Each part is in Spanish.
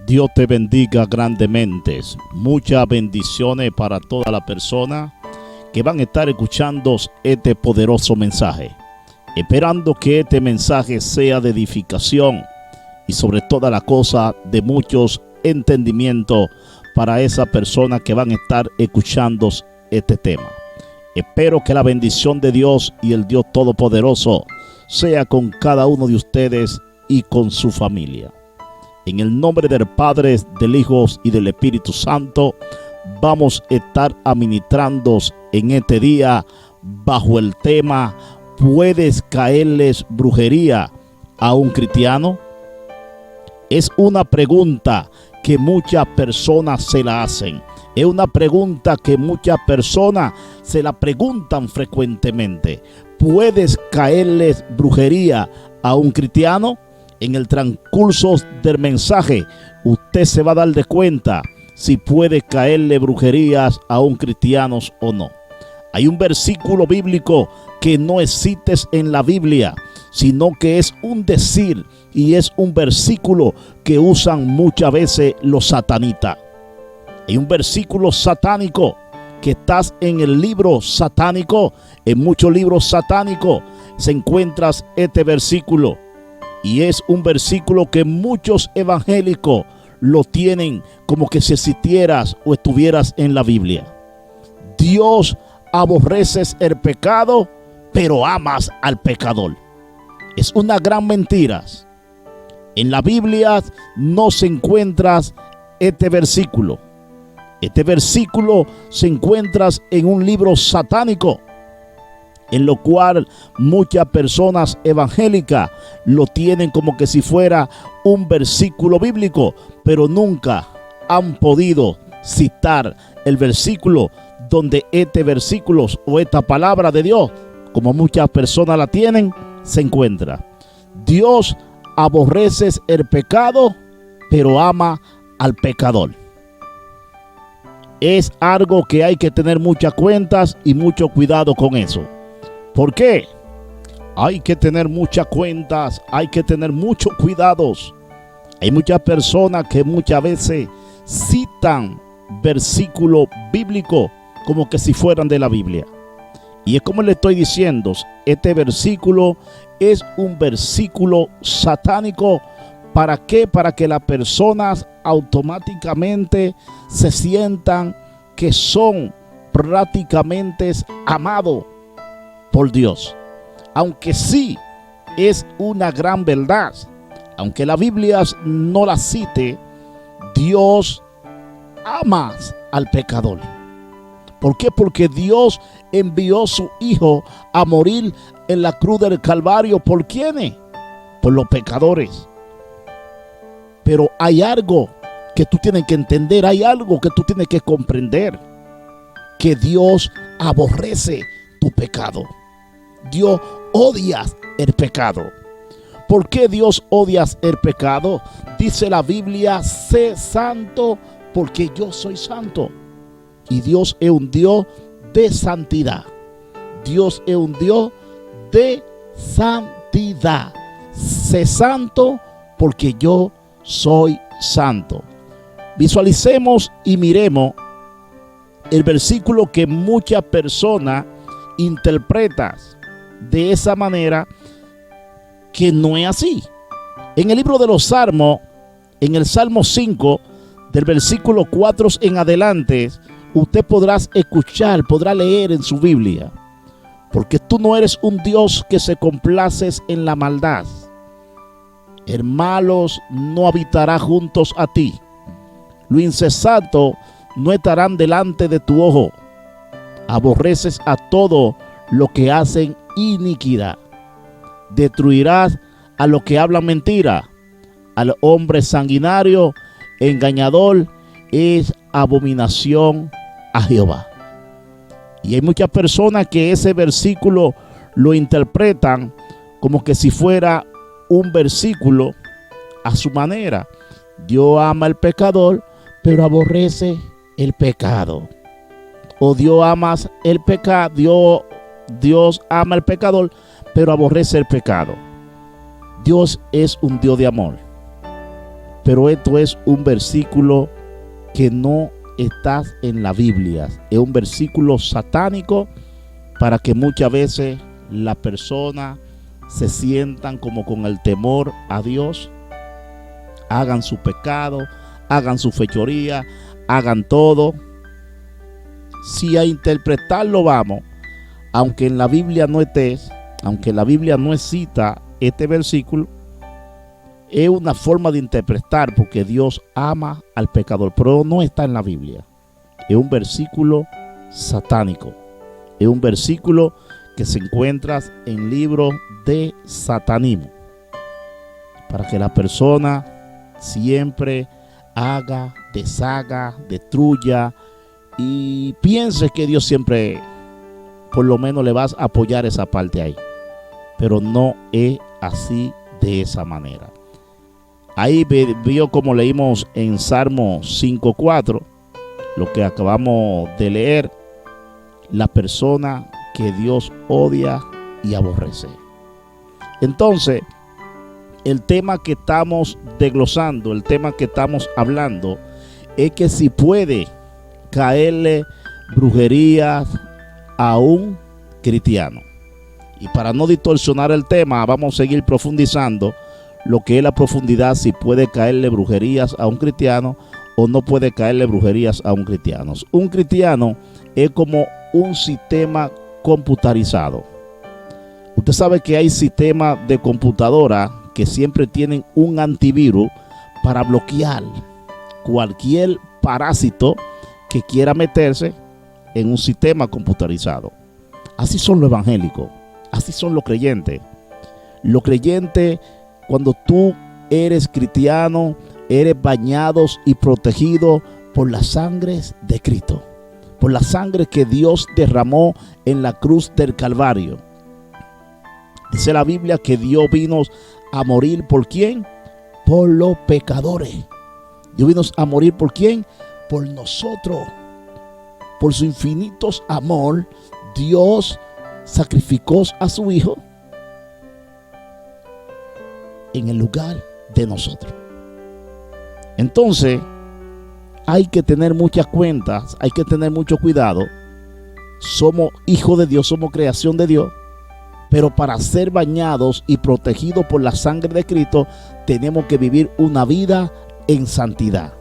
Dios te bendiga grandemente. Muchas bendiciones para toda la persona que van a estar escuchando este poderoso mensaje. Esperando que este mensaje sea de edificación y sobre toda la cosa de muchos entendimientos para esa persona que van a estar escuchando este tema. Espero que la bendición de Dios y el Dios Todopoderoso sea con cada uno de ustedes y con su familia. En el nombre del Padre, del Hijo y del Espíritu Santo, vamos a estar administrando en este día bajo el tema: ¿puedes caerles brujería a un cristiano? Es una pregunta que muchas personas se la hacen. Es una pregunta que muchas personas se la preguntan frecuentemente. ¿Puedes caerles brujería a un cristiano? En el transcurso del mensaje, usted se va a dar de cuenta si puede caerle brujerías a un cristiano o no. Hay un versículo bíblico que no existe en la Biblia, sino que es un decir, y es un versículo que usan muchas veces los satanistas. Hay un versículo satánico que está en el libro satánico. En muchos libros satánicos se encuentra este versículo. Y es un versículo que muchos evangélicos lo tienen como que si existieras o estuvieras en la Biblia. Dios aborrece el pecado, pero amas al pecador. Es una gran mentira. En la Biblia no se encuentra este versículo. Este versículo se encuentra en un libro satánico, en lo cual muchas personas evangélicas lo tienen como que si fuera un versículo bíblico, pero nunca han podido citar el versículo donde este versículo o esta palabra de Dios, como muchas personas la tienen, se encuentra. Dios aborrece el pecado, pero ama al pecador. Es algo que hay que tener muchas cuentas y mucho cuidado con eso. ¿Por qué? Hay que tener muchas cuentas, hay que tener muchos cuidados. Hay muchas personas que muchas veces citan versículos bíblicos como que si fueran de la Biblia. Y es como le estoy diciendo, este versículo es un versículo satánico. ¿Para qué? Para que las personas automáticamente se sientan que son prácticamente amados por Dios. Aunque sí es una gran verdad, aunque la Biblia no la cite, Dios ama al pecador. ¿Por qué? Porque Dios envió a su Hijo a morir en la cruz del Calvario. ¿Por quiénes? Por los pecadores. Pero hay algo que tú tienes que entender, hay algo que tú tienes que comprender, que Dios aborrece tu pecado. Dios odia el pecado. ¿Por qué Dios odia el pecado? Dice la Biblia: sé santo porque yo soy santo. Y Dios es un Dios de santidad. Dios es un Dios de santidad. Sé santo porque yo soy santo. Visualicemos y miremos el versículo que muchas personas interpretan de esa manera, que no es así. En el libro de los Salmos, en el Salmo 5, del versículo 4 en adelante, usted podrá escuchar, podrá leer en su Biblia: porque tú no eres un Dios que se complaces en la maldad. El malo no habitará juntos a ti. Lo insensato no estarán delante de tu ojo. Aborreces a todo lo que hacen iniquidad. Destruirás a los que hablan mentira. Al hombre sanguinario, engañador, es abominación a Jehová. Y hay muchas personas que ese versículo lo interpretan como que si fuera un versículo a su manera. Dios ama al pecador, pero aborrece el pecado. O Dios ama el pecado, Dios ama al pecador, pero aborrece el pecado. Dios es un Dios de amor. Pero esto es un versículo que no está en la Biblia. Es un versículo satánico para que muchas veces las personas se sientan como con el temor a Dios, hagan su pecado, hagan su fechoría, hagan todo. Si a interpretarlo vamos, aunque en la Biblia no esté, aunque la Biblia no cita este versículo, es una forma de interpretar porque Dios ama al pecador, pero no está en la Biblia. Es un versículo satánico. Es un versículo que se encuentra en libros de satanismo, para que la persona siempre haga, deshaga, destruya y piense que Dios siempre por lo menos le vas a apoyar esa parte ahí, pero no es así, de esa manera. Ahí vio como leímos en Salmo 5:4, lo que acabamos de leer, la persona que Dios odia y aborrece. Entonces, el tema que estamos desglosando, el tema que estamos hablando, es que si puede caerle brujerías a un cristiano. Y para no distorsionar el tema, vamos a seguir profundizando lo que es la profundidad, si puede caerle brujerías a un cristiano o no puede caerle brujerías a un cristiano. Un cristiano es como un sistema computarizado. Usted sabe que hay sistemas de computadora que siempre tienen un antivirus para bloquear cualquier parásito que quiera meterse en un sistema computarizado. Así son los evangélicos, así son los creyentes. Los creyentes, cuando tú eres cristiano, eres bañados y protegidos por la sangre de Cristo, por la sangre que Dios derramó en la cruz del Calvario. Dice la Biblia que Dios vino a morir ¿por quién? Por los pecadores. Dios vino a morir ¿por quién? Por nosotros. Por su infinito amor, Dios sacrificó a su Hijo en el lugar de nosotros. Entonces, hay que tener muchas cuentas, hay que tener mucho cuidado. Somos hijos de Dios, somos creación de Dios, pero para ser bañados y protegidos por la sangre de Cristo, tenemos que vivir una vida en santidad.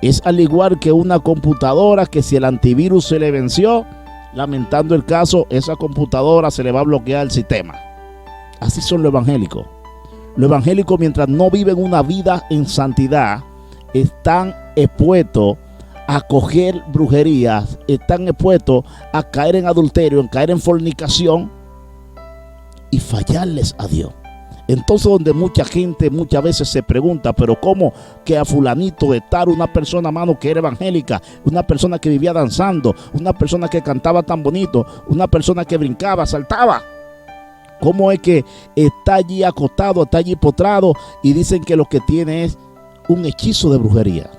Es al igual que una computadora que si el antivirus se le venció, lamentando el caso, esa computadora se le va a bloquear el sistema. Así son los evangélicos. Los evangélicos, mientras no viven una vida en santidad, están expuestos a coger brujerías, están expuestos a caer en adulterio, en caer en fornicación y fallarles a Dios. Entonces, donde mucha gente muchas veces se pregunta, pero ¿cómo que a fulanito de tal, una persona, mano, que era evangélica, una persona que vivía danzando, una persona que cantaba tan bonito, una persona que brincaba, saltaba, cómo es que está allí acostado, está allí postrado y dicen que lo que tiene es un hechizo de brujería?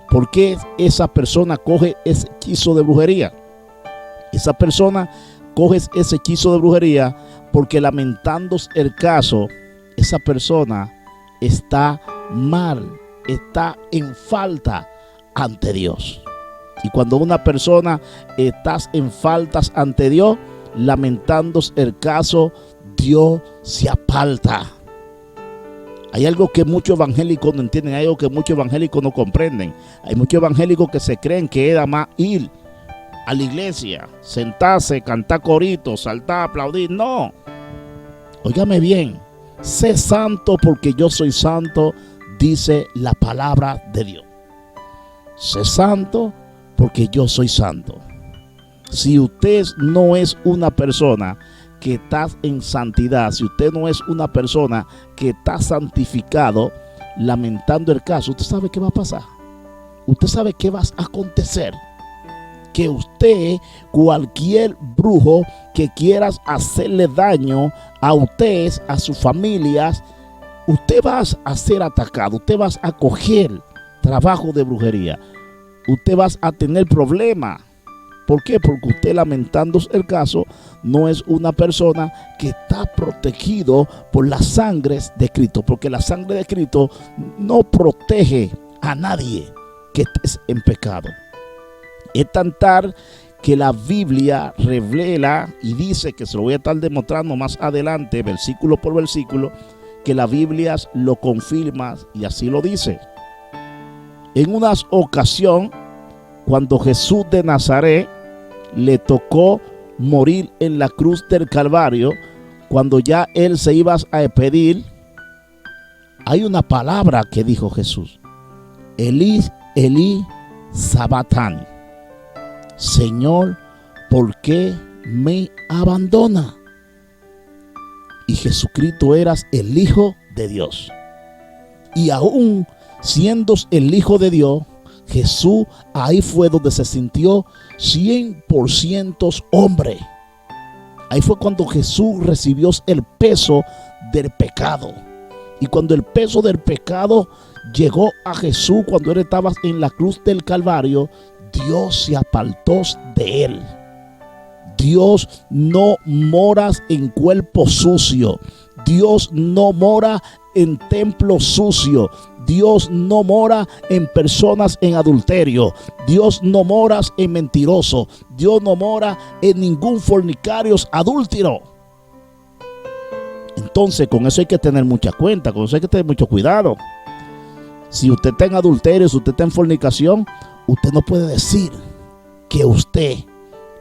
¿Por qué esa persona coge ese hechizo de brujería? Esa persona coge ese hechizo de brujería porque, lamentándose el caso, esa persona está mal, está en falta ante Dios. Y cuando una persona está en faltas ante Dios, lamentándose el caso, Dios se aparta. Hay algo que muchos evangélicos no entienden, hay algo que muchos evangélicos no comprenden. Hay muchos evangélicos que se creen que era más ir a la iglesia, sentarse, cantar coritos, saltar, aplaudir. No, óigame bien, sé santo porque yo soy santo, dice la palabra de Dios. Sé santo porque yo soy santo. Si usted no es una persona que está en santidad, si usted no es una persona que está santificado, lamentando el caso, usted sabe qué va a pasar. Usted sabe qué va a acontecer. Que usted, cualquier brujo que quieras hacerle daño a usted, a sus familias, usted va a ser atacado, usted va a coger trabajo de brujería, usted va a tener problemas, ¿Por qué? Porque usted, lamentándose el caso, no es una persona que está protegido por las sangres de Cristo, porque la sangre de Cristo no protege a nadie que estés en pecado. Es tan tal que la Biblia revela y dice, que se lo voy a estar demostrando más adelante, versículo por versículo, que la Biblia lo confirma y así lo dice. En una ocasión, cuando Jesús de Nazaret le tocó morir en la cruz del Calvario, cuando ya él se iba a despedir, hay una palabra que dijo Jesús: Elí, Elí, sabactani. Señor, ¿por qué me abandona? Y Jesucristo eras el Hijo de Dios. Y aún siendo el Hijo de Dios, Jesús ahí fue donde se sintió 100% hombre. Ahí fue cuando Jesús recibió el peso del pecado. Y cuando el peso del pecado llegó a Jesús, cuando él estaba en la cruz del Calvario, Dios se apartó de él. Dios no mora en cuerpo sucio. Dios no mora en templo sucio. Dios no mora en personas en adulterio. Dios no mora en mentiroso. Dios no mora en ningún fornicario adúltero. Entonces, con eso hay que tener mucha cuenta, con eso hay que tener mucho cuidado. Si usted está en adulterio, si usted está en fornicación, usted no puede decir que usted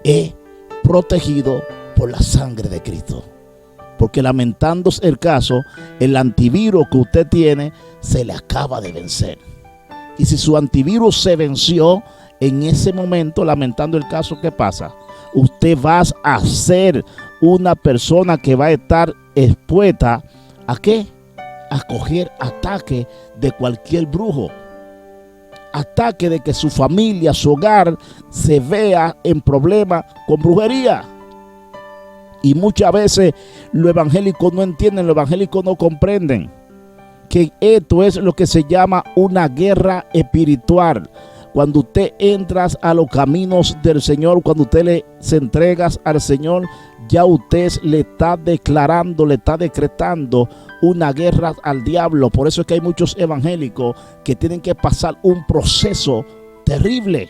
es protegido por la sangre de Cristo. Porque, lamentándose el caso, el antivirus que usted tiene se le acaba de vencer. Y si su antivirus se venció en ese momento, lamentando el caso, ¿qué pasa? Usted va a ser una persona que va a estar expuesta ¿a qué? A coger ataque de cualquier brujo. Ataque de que su familia, su hogar se vea en problemas con brujería. Y muchas veces los evangélicos no entienden, los evangélicos no comprenden que esto es lo que se llama una guerra espiritual. Cuando usted entra a los caminos del Señor, cuando usted se entrega al Señor, ya usted le está declarando, le está decretando una guerra al diablo. Por eso es que hay muchos evangélicos que tienen que pasar un proceso terrible.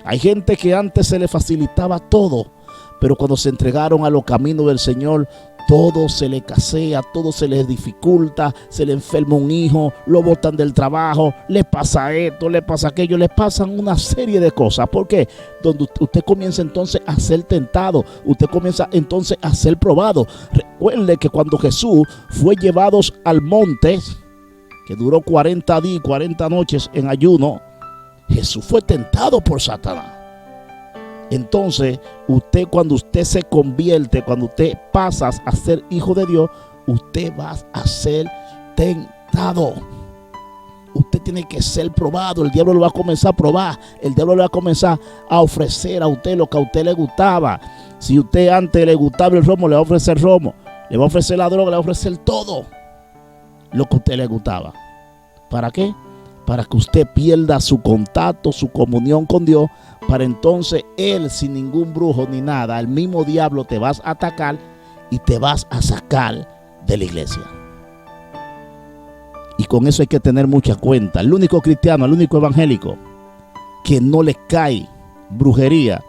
Hay gente que antes se le facilitaba todo, pero cuando se entregaron a los caminos del Señor, todo se le casea, todo se les dificulta, se le enferma un hijo, lo botan del trabajo, le pasa esto, le pasa aquello, le pasan una serie de cosas. ¿Por qué? Donde usted comienza entonces a ser tentado, usted comienza entonces a ser probado. Recuerde que cuando Jesús fue llevado al monte, que duró 40 días y 40 noches en ayuno, Jesús fue tentado por Satanás. Entonces, cuando usted se convierte, cuando usted pasa a ser hijo de Dios, usted va a ser tentado. Usted tiene que ser probado. El diablo lo va a comenzar a probar. El diablo le va a comenzar a ofrecer a usted lo que a usted le gustaba. Si usted antes le gustaba el romo, le va a ofrecer romo. Le va a ofrecer la droga, le va a ofrecer todo lo que a usted le gustaba. ¿Para qué? Para que usted pierda su contacto, su comunión con Dios, para entonces él, sin ningún brujo ni nada, el mismo diablo te vas a atacar y te vas a sacar de la iglesia. Y con eso hay que tener mucha cuenta. El único cristiano, el único evangélico que no le cae brujería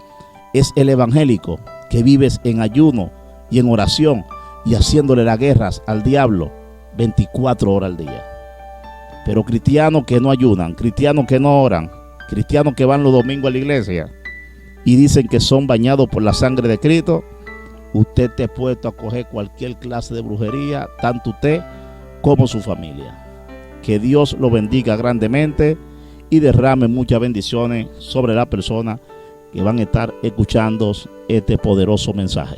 es el evangélico que vives en ayuno y en oración y haciéndole las guerras al diablo 24 horas al día. Pero cristianos que no ayunan, cristianos que no oran, cristianos que van los domingos a la iglesia y dicen que son bañados por la sangre de Cristo, usted está expuesto a coger cualquier clase de brujería, tanto usted como su familia. Que Dios lo bendiga grandemente y derrame muchas bendiciones sobre la persona que van a estar escuchando este poderoso mensaje.